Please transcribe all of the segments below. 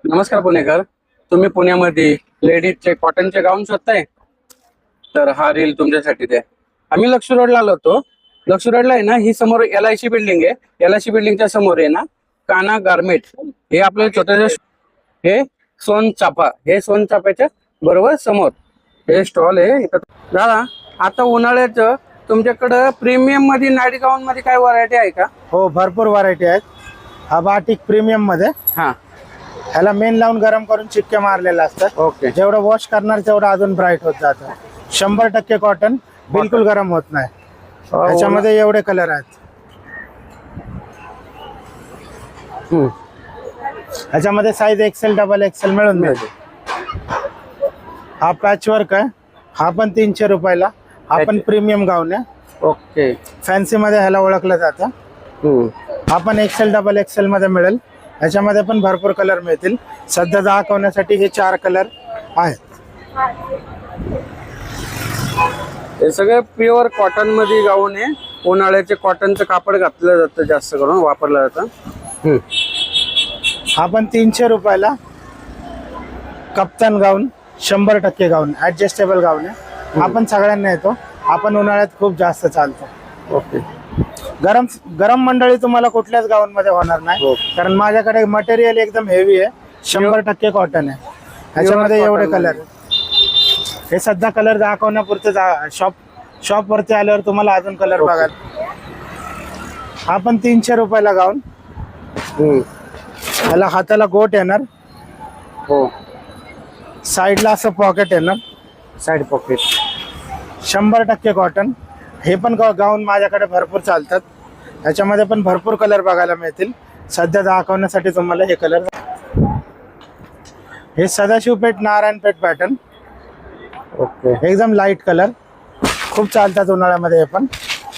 नमस्कार पुणेकर. तुम्ही पुण्यामध्ये लेडीजचे कॉटनचे गाऊन शोधताय तर हा रील तुमच्यासाठी आहे. आम्ही लक्ष्मी रोडला आलो होतो. लक्ष्मी रोडला आहे ना, ही समोर LIC बिल्डिंग आहे. LIC बिल्डिंगच्या समोर आहे ना काना गारमेंट. हे आपलं छोटस हे सोनचाफा, हे सोनचाफ्याच्या बरोबर समोर हे स्टॉल आहे इथं. दादा, आता उन्हाळ्याचं तुमच्याकडं प्रीमियम मध्ये नाईट गाऊन मध्ये काय व्हरायटी आहे का? हो, भरपूर व्हरायटी आहेत. हा बाटिक प्रीमियम मध्ये हा, ह्याला मेन लावून गरम करून चिटके मारलेले असतात. ओके. जेवढं वॉश करणार तेवढं अजून ब्राईट होत जातं. 100% कॉटन, बिलकुल गरम होत नाही. त्याच्यामध्ये एवढे कलर आहेत. ह्याच्यामध्ये साईज XL, XXL मिळून मिळते. हा पॅच वर्क आहे. हा पण 300 रुपयाला. हा पण प्रीमियम गाऊन आहे. ओके. फॅन्सी मध्ये ह्याला ओळखलं जातं. हा पण XL, XXL मध्ये मिळेल. ह्याच्यामध्ये पण भरपूर कलर मिळतील. सध्या दाखवण्यासाठी हे 4 कलर आहेत. हे सगळे प्युअर कॉटन मध्ये गाऊन आहे. उन्हाळ्याचे कॉटनचं कापड घातलं जातं, जास्त करून वापरलं जातं. हा पण 300 रुपयाला कप्तान गाऊन, 100% गाऊन, ऍडजस्टेबल गाऊन आहे. हा पण सगळ्यांना येतो. हा पण उन्हाळ्यात खूप जास्त चालतो. ओके. गरम गरम मंडळी तुम्हाला कुठल्याच गाऊन मध्ये होणार नाही, कारण माझ्याकडे मटेरियल एकदम हेवी आहे. 100% कॉटन आहे. ह्याच्यामध्ये एवढे कलर. हे सध्या कलर दाखवण्यापुरते. शॉप वरती आल्यावर तुम्हाला अजून कलर बघायला. हा पण 300 रुपयाला गाऊन. ह्याला हाताला गोट येणार. हो, साईडला असं पॉकेट येणार. Side pocket. 100% कॉटन. हे पण गाऊन माझ्याकडे भरपूर चालतात. ह्याच्यामध्ये पण भरपूर कलर बघायला मिळतील. सध्या दाखवण्यासाठी तुम्हाला हे कलर. हे सदाशिवपेठ, नारायणपेठ पॅटर्न. ओके. एकदम लाईट कलर, खूप चालतात उन्हाळ्यामध्ये. हे पण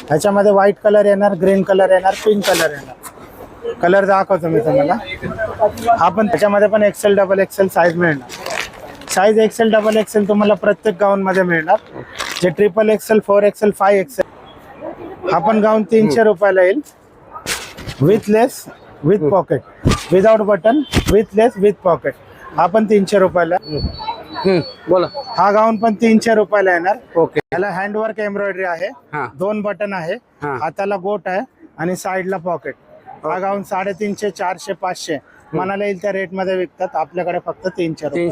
ह्याच्यामध्ये व्हाईट कलर येणार, ग्रीन कलर येणार, पिंक कलर येणार. कलर दाखवतो मी तुम्हाला. हा पण त्याच्यामध्ये पण XL, XXL साईज मिळणार. साईज XL, XXL तुम्हाला प्रत्येक गाऊन मध्ये मिळणार. जे XXL, 4XL, 5XL. हा पण गाऊन 300 रुपयाला येईल. With less, with pocket, without button, with less, with pocket. हा पण 300 रुपयाला. बोला. हा गाऊन पण 300 रुपयाला येणार. ओके. याला हँडवर्क एम्ब्रॉयडरी आहे. हा. 2 बटन आहे. हाताला गोट आहे आणि साईडला पॉकेट. हा गाऊन 350, 400, 500 मनाला येईल त्या रेट मध्ये विकतात. आपल्याकडे फक्त 300 रुपये.